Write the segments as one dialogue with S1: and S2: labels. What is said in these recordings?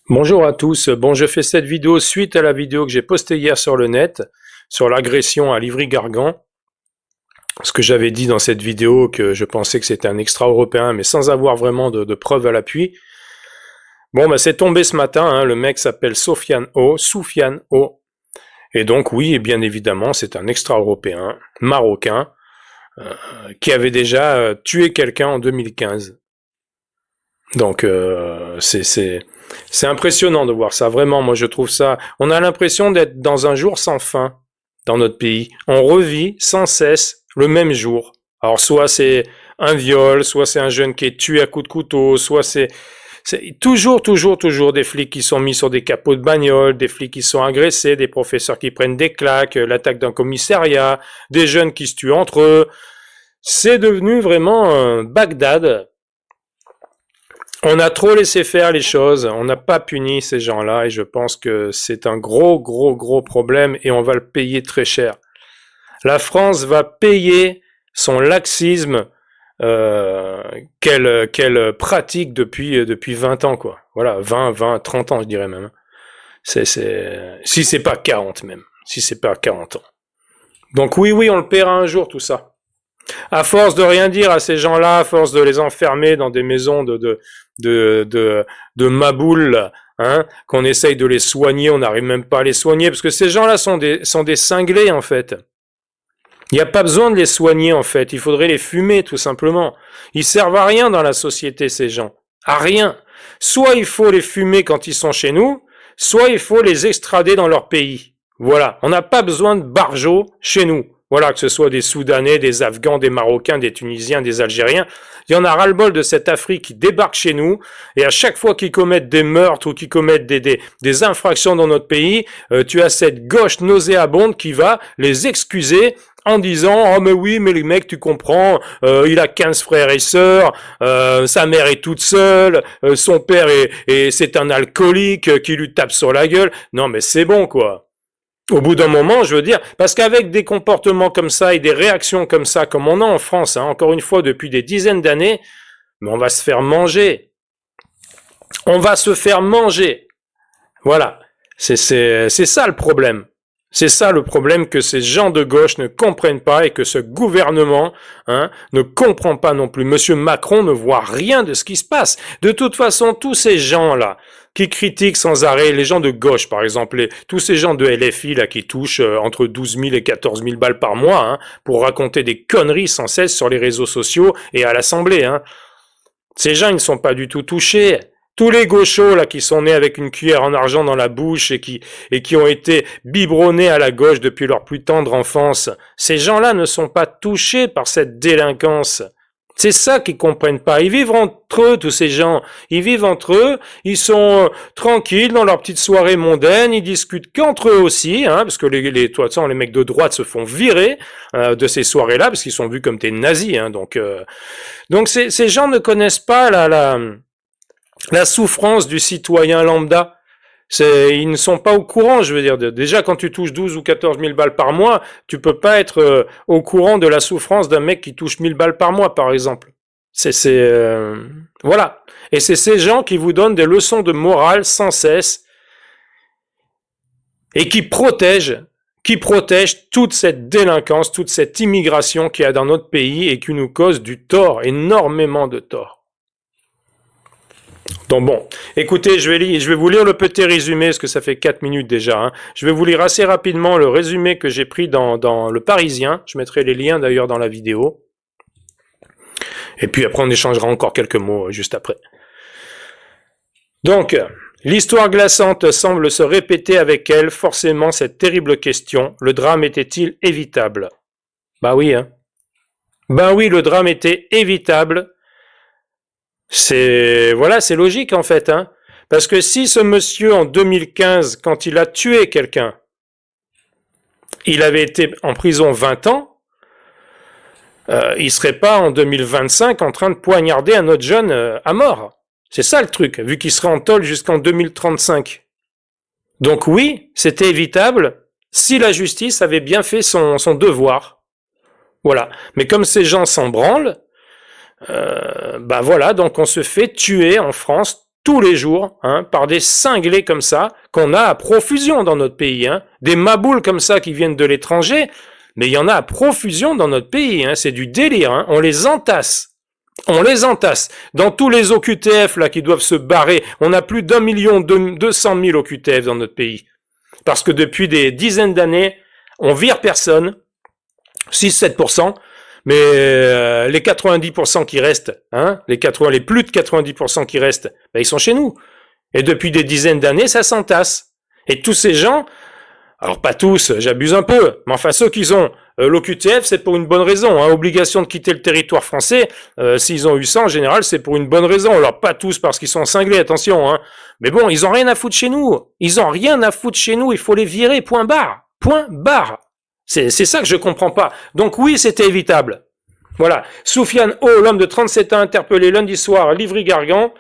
S1: Bonjour à tous. Bon, je fais cette vidéo suite à la vidéo que j'ai postée hier sur le net, sur l'agression à Livry-Gargan. Ce que j'avais dit dans cette vidéo, que je pensais que c'était un extra-européen, mais sans avoir vraiment de preuves à l'appui. Bon, bah, c'est tombé ce matin, hein, le mec s'appelle Soufiane O. Et donc, oui, et bien évidemment, c'est un extra-européen, marocain, qui avait déjà tué quelqu'un en 2015. Donc, c'est impressionnant de voir ça, vraiment, moi je trouve ça... On a l'impression d'être dans un jour sans fin dans notre pays. On revit sans cesse le même jour. Alors, soit c'est un viol, soit c'est un jeune qui est tué à coups de couteau, soit c'est toujours des flics qui sont mis sur des capots de bagnole, des flics qui sont agressés, des professeurs qui prennent des claques, l'attaque d'un commissariat, des jeunes qui se tuent entre eux. C'est devenu vraiment Bagdad. On a trop laissé faire les choses, on n'a pas puni ces gens-là et je pense que c'est un gros problème et on va le payer très cher. La France va payer son laxisme qu'elle pratique depuis 20 ans, quoi. Voilà, 20, 30 ans, je dirais même. Si c'est pas 40 même, si c'est pas 40 ans. Donc oui, on le paiera un jour, tout ça. À force de rien dire à ces gens-là, à force de les enfermer dans des maisons de maboules, hein, qu'on essaye de les soigner, on n'arrive même pas à les soigner, parce que ces gens-là sont des cinglés, en fait. Il n'y a pas besoin de les soigner, en fait. Il faudrait les fumer, tout simplement. Ils servent à rien dans la société, ces gens. À rien. Soit il faut les fumer quand ils sont chez nous, soit il faut les extrader dans leur pays. Voilà. On n'a pas besoin de barjots chez nous. Voilà, que ce soit des Soudanais, des Afghans, des Marocains, des Tunisiens, des Algériens. Il y en a ras-le-bol de cette Afrique qui débarque chez nous, et à chaque fois qu'ils commettent des meurtres ou qu'ils commettent des infractions dans notre pays, tu as cette gauche nauséabonde qui va les excuser en disant « Oh mais oui, mais les mecs, tu comprends, il a 15 frères et sœurs, sa mère est toute seule, son père c'est un alcoolique qui lui tape sur la gueule. » Non mais c'est bon, quoi. Au bout d'un moment, je veux dire, parce qu'avec des comportements comme ça et des réactions comme ça, comme on a en France, hein, encore une fois, depuis des dizaines d'années, mais on va se faire manger. On va se faire manger. Voilà. C'est ça le problème. C'est ça le problème, que ces gens de gauche ne comprennent pas et que ce gouvernement, hein, ne comprend pas non plus. Monsieur Macron ne voit rien de ce qui se passe. De toute façon, tous ces gens-là qui critiquent sans arrêt, les gens de gauche par exemple, tous ces gens de LFI là qui touchent entre 12 000 et 14 000 balles par mois, hein, pour raconter des conneries sans cesse sur les réseaux sociaux et à l'Assemblée. Hein. Ces gens, ils ne sont pas du tout touchés. Tous les gauchos là qui sont nés avec une cuillère en argent dans la bouche et qui ont été biberonnés à la gauche depuis leur plus tendre enfance, ces gens-là ne sont pas touchés par cette délinquance. C'est ça qu'ils comprennent pas. Ils vivent entre eux, tous ces gens. Ils vivent entre eux. Ils sont tranquilles dans leur petite soirée mondaine. Ils discutent qu'entre eux aussi, hein, parce que de toute façon, les mecs de droite se font virer de ces soirées-là parce qu'ils sont vus comme des nazis. Hein, donc ces gens ne connaissent pas la souffrance du citoyen lambda. Ils ne sont pas au courant, je veux dire. Déjà, quand tu touches 12 ou 14 000 balles par mois, tu peux pas être au courant de la souffrance d'un mec qui touche 1000 balles par mois, par exemple. Voilà. Et c'est ces gens qui vous donnent des leçons de morale sans cesse et qui protègent toute cette délinquance, toute cette immigration qu'il y a dans notre pays et qui nous cause du tort, énormément de tort. Donc bon, écoutez, je vais vous lire le petit résumé, parce que ça fait 4 minutes déjà. Hein. Je vais vous lire assez rapidement le résumé que j'ai pris dans Le Parisien. Je mettrai les liens d'ailleurs dans la vidéo. Et puis après, on échangera encore quelques mots juste après. Donc, l'histoire glaçante semble se répéter avec elle, forcément cette terrible question. Le drame était-il évitable? Bah oui, hein. Bah oui, le drame était évitable. C'est logique en fait, hein. Parce que si ce monsieur en 2015, quand il a tué quelqu'un, il avait été en prison 20 ans, il serait pas en 2025 en train de poignarder un autre jeune à mort. C'est ça le truc, vu qu'il serait en tôle jusqu'en 2035. Donc oui, c'était évitable si la justice avait bien fait son devoir. Voilà. Mais comme ces gens s'en branlent, bah voilà, donc on se fait tuer en France tous les jours, hein, par des cinglés comme ça, qu'on a à profusion dans notre pays, hein. Des maboules comme ça qui viennent de l'étranger, mais il y en a à profusion dans notre pays, hein. C'est du délire, hein. On les entasse. On les entasse. Dans tous les OQTF là qui doivent se barrer, on a plus d'1,2 million OQTF dans notre pays. Parce que depuis des dizaines d'années, on vire personne, 6-7%, mais les 90% qui restent, hein, les plus de 90% qui restent, ben, ils sont chez nous. Et depuis des dizaines d'années, ça s'entasse. Et tous ces gens, alors pas tous, j'abuse un peu, mais enfin ceux qui ont l'OQTF, c'est pour une bonne raison, hein, obligation de quitter le territoire français, s'ils ont eu ça, en général, c'est pour une bonne raison. Alors pas tous parce qu'ils sont cinglés, attention, hein. Mais bon, ils ont rien à foutre chez nous. Ils ont rien à foutre chez nous, il faut les virer, point barre. Point barre. C'est ça que je comprends pas. Donc oui, c'était évitable. Voilà. Soufiane O, l'homme de 37 ans, interpellé lundi soir à Livry-Gargan,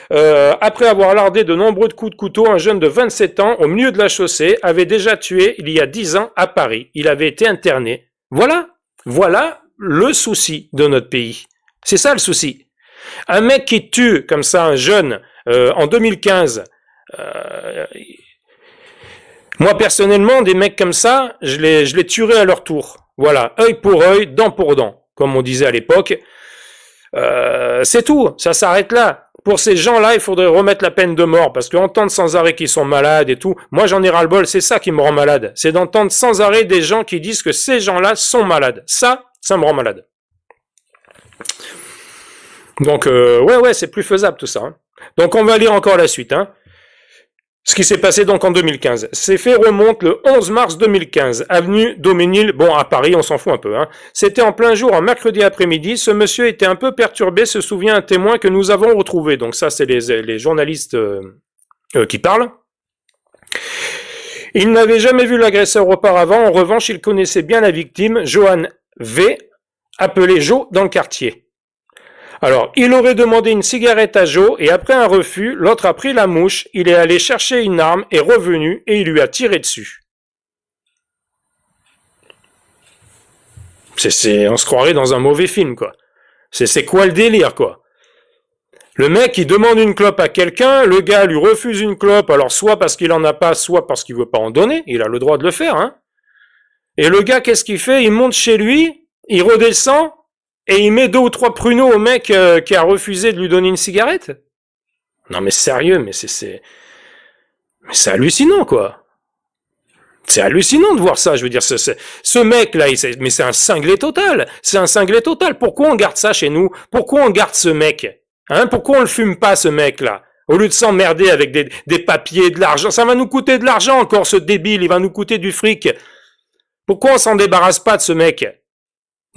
S1: après avoir lardé de nombreux coups de couteau, un jeune de 27 ans, au milieu de la chaussée, avait déjà tué il y a 10 ans à Paris. Il avait été interné. Voilà. Voilà le souci de notre pays. C'est ça le souci. Un mec qui tue comme ça un jeune en 2015, moi personnellement, des mecs comme ça, je les tuerais à leur tour. Voilà, œil pour œil, dent pour dent, comme on disait à l'époque. C'est tout, ça s'arrête là. Pour ces gens-là, il faudrait remettre la peine de mort, parce qu'entendre sans arrêt qu'ils sont malades et tout, moi j'en ai ras-le-bol, c'est ça qui me rend malade. C'est d'entendre sans arrêt des gens qui disent que ces gens-là sont malades. Ça me rend malade. Donc, ouais, c'est plus faisable tout ça. Hein. Donc on va lire encore la suite. Hein. Ce qui s'est passé donc en 2015. Ces faits remontent le 11 mars 2015, avenue Daumesnil, bon à Paris, on s'en fout un peu. Hein. C'était en plein jour, un mercredi après-midi, ce monsieur était un peu perturbé, se souvient un témoin que nous avons retrouvé. Donc ça, c'est les journalistes qui parlent. Il n'avait jamais vu l'agresseur auparavant, en revanche, il connaissait bien la victime, Johan V, appelé Jo dans le quartier. Alors, il aurait demandé une cigarette à Joe et après un refus, l'autre a pris la mouche, il est allé chercher une arme, est revenu et il lui a tiré dessus. On se croirait dans un mauvais film, quoi. C'est quoi le délire, quoi? Le mec, il demande une clope à quelqu'un, le gars lui refuse une clope, alors soit parce qu'il en a pas, soit parce qu'il veut pas en donner, il a le droit de le faire, hein. Et le gars, qu'est-ce qu'il fait? Il monte chez lui, il redescend, et il met 2 ou 3 pruneaux au mec qui a refusé de lui donner une cigarette. Non mais sérieux, mais c'est hallucinant quoi. C'est hallucinant de voir ça, je veux dire, ce mec-là, mais c'est un cinglé total. C'est un cinglé total. Pourquoi on garde ça chez nous? Pourquoi on garde ce mec? Hein? Pourquoi on le fume pas, ce mec-là? Au lieu de s'emmerder avec des papiers, de l'argent. Ça va nous coûter de l'argent encore, ce débile, il va nous coûter du fric. Pourquoi on s'en débarrasse pas de ce mec?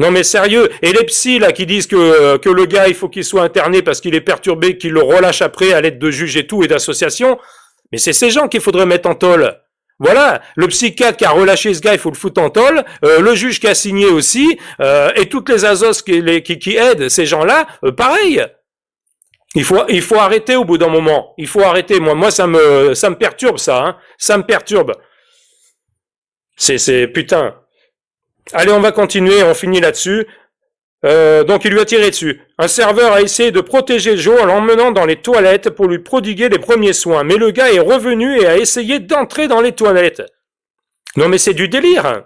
S1: Non mais sérieux, et les psys là qui disent que le gars il faut qu'il soit interné parce qu'il est perturbé, qu'il le relâche après à l'aide de juges et tout et d'associations, mais c'est ces gens qu'il faudrait mettre en tôle. Voilà, le psychiatre qui a relâché ce gars, il faut le foutre en tôle, le juge qui a signé aussi, et toutes les assos qui aident ces gens-là, pareil. Il faut arrêter au bout d'un moment. Il faut arrêter. Moi ça me perturbe ça, hein. Ça me perturbe. C'est putain. Allez, on va continuer, on finit là-dessus. Donc il lui a tiré dessus. Un serveur a essayé de protéger Joe en l'emmenant dans les toilettes pour lui prodiguer les premiers soins. Mais le gars est revenu et a essayé d'entrer dans les toilettes. Non mais c'est du délire.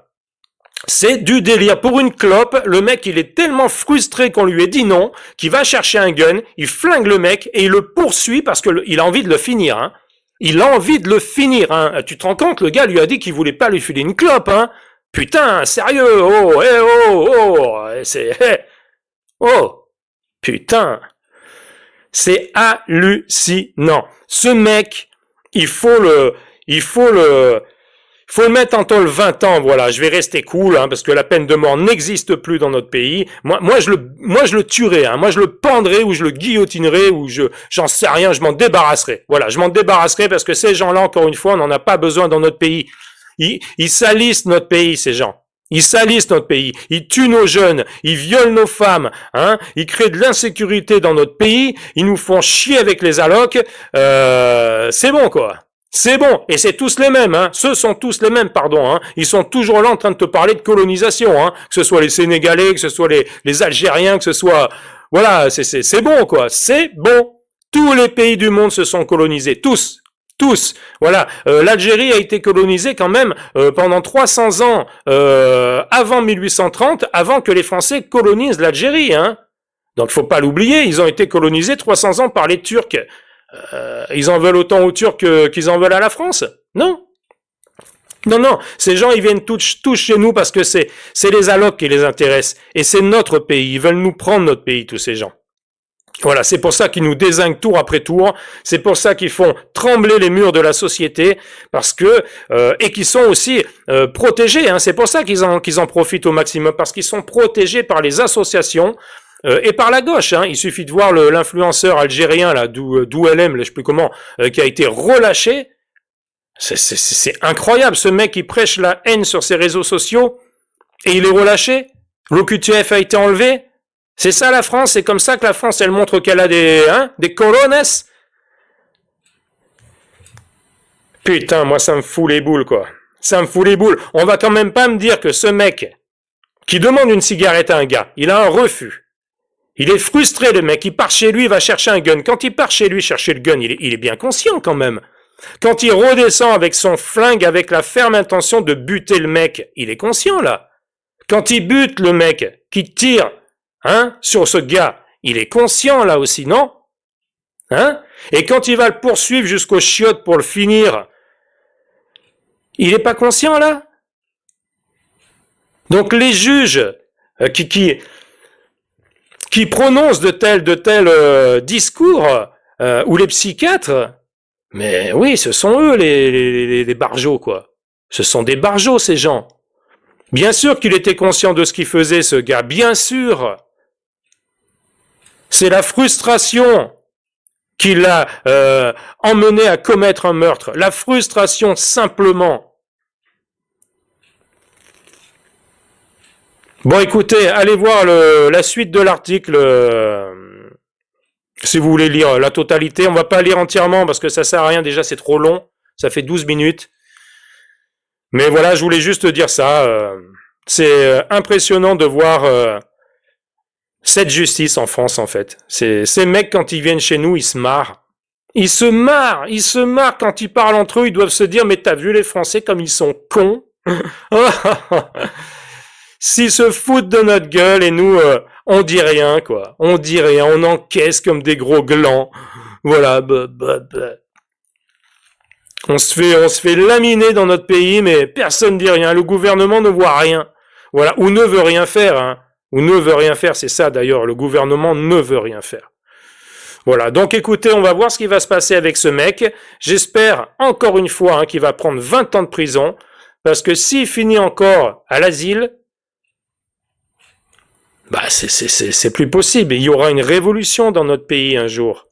S1: C'est du délire. Pour une clope, le mec il est tellement frustré qu'on lui ait dit non, qu'il va chercher un gun, il flingue le mec et il le poursuit parce qu'il a envie de le finir. Hein. Il a envie de le finir. Hein. Tu te rends compte, le gars lui a dit qu'il voulait pas lui filer une clope. Hein. Putain, sérieux, putain, c'est hallucinant. Ce mec, il faut le mettre en tôle 20 ans, voilà, je vais rester cool, hein, parce que la peine de mort n'existe plus dans notre pays. Moi, je le tuerais, hein, moi, je le pendrais, ou je le guillotinerais, ou j'en sais rien, je m'en débarrasserais. Voilà, je m'en débarrasserais parce que ces gens-là, encore une fois, on n'en a pas besoin dans notre pays. Ils salissent notre pays, ces gens. Ils salissent notre pays. Ils tuent nos jeunes. Ils violent nos femmes. Hein. Ils créent de l'insécurité dans notre pays. Ils nous font chier avec les allocs. C'est bon, quoi. C'est bon, et c'est tous les mêmes, hein. Ce sont tous les mêmes, pardon, hein. Ils sont toujours là en train de te parler de colonisation, hein. Que ce soit les Sénégalais, que ce soit les Algériens, que ce soit, voilà, c'est bon, quoi. C'est bon. Tous les pays du monde se sont colonisés, tous. Tous, voilà. L'Algérie a été colonisée quand même pendant 300 ans avant 1830, avant que les Français colonisent l'Algérie, hein. Donc faut pas l'oublier, ils ont été colonisés 300 ans par les Turcs. Ils en veulent autant aux Turcs qu'ils en veulent à la France? Non. Non, non, ces gens, ils viennent tous chez nous parce que c'est les allocs qui les intéressent. Et c'est notre pays, ils veulent nous prendre notre pays, tous ces gens. Voilà, c'est pour ça qu'ils nous dézinguent tour après tour, c'est pour ça qu'ils font trembler les murs de la société, parce que et qu'ils sont aussi protégés, hein, c'est pour ça qu'ils en profitent au maximum, parce qu'ils sont protégés par les associations, et par la gauche, hein. Il suffit de voir l'influenceur algérien là, d'OULM, je sais plus comment, qui a été relâché. C'est incroyable, ce mec qui prêche la haine sur ses réseaux sociaux et il est relâché. L'OQTF a été enlevé. C'est ça la France, c'est comme ça que la France elle montre qu'elle a des colones. Putain, moi ça me fout les boules quoi. Ça me fout les boules. On va quand même pas me dire que ce mec qui demande une cigarette à un gars, il a un refus. Il est frustré, le mec. Il part chez lui, il va chercher un gun. Quand il part chez lui chercher le gun, il est bien conscient quand même. Quand il redescend avec son flingue, avec la ferme intention de buter le mec, il est conscient là. Quand il bute le mec, qui tire, hein, sur ce gars, il est conscient là aussi, non? Hein? Et quand il va le poursuivre jusqu'au chiottes pour le finir, il est pas conscient là? Donc les juges qui prononcent de tels discours, ou les psychiatres, mais oui, ce sont eux les barjots, quoi. Ce sont des barjots, ces gens. Bien sûr qu'il était conscient de ce qu'il faisait, ce gars, bien sûr. C'est la frustration qui l'a emmené à commettre un meurtre. La frustration, simplement. Bon, écoutez, allez voir la suite de l'article, si vous voulez lire la totalité. On va pas lire entièrement parce que ça sert à rien, déjà c'est trop long, ça fait 12 minutes. Mais voilà, je voulais juste dire ça. C'est impressionnant de voir cette justice en France, en fait. Ces mecs, quand ils viennent chez nous, ils se marrent. Ils se marrent quand ils parlent entre eux, ils doivent se dire, mais t'as vu les Français comme ils sont cons? S'ils se foutent de notre gueule et nous, on dit rien, quoi. On dit rien, on encaisse comme des gros glands. Voilà, On se fait laminer dans notre pays, mais personne dit rien. Le gouvernement ne voit rien. Voilà, ou ne veut rien faire, hein. Ou ne veut rien faire, c'est ça d'ailleurs. Le gouvernement ne veut rien faire. Voilà, donc écoutez, on va voir ce qui va se passer avec ce mec. J'espère, encore une fois, hein, qu'il va prendre 20 ans de prison, parce que s'il finit encore à l'asile, bah c'est plus possible. Il y aura une révolution dans notre pays un jour.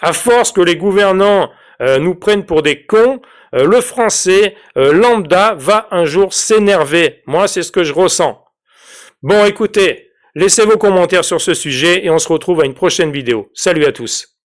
S1: À force que les gouvernants nous prennent pour des cons, le français lambda va un jour s'énerver. Moi, c'est ce que je ressens. Bon, écoutez, laissez vos commentaires sur ce sujet et on se retrouve à une prochaine vidéo. Salut à tous.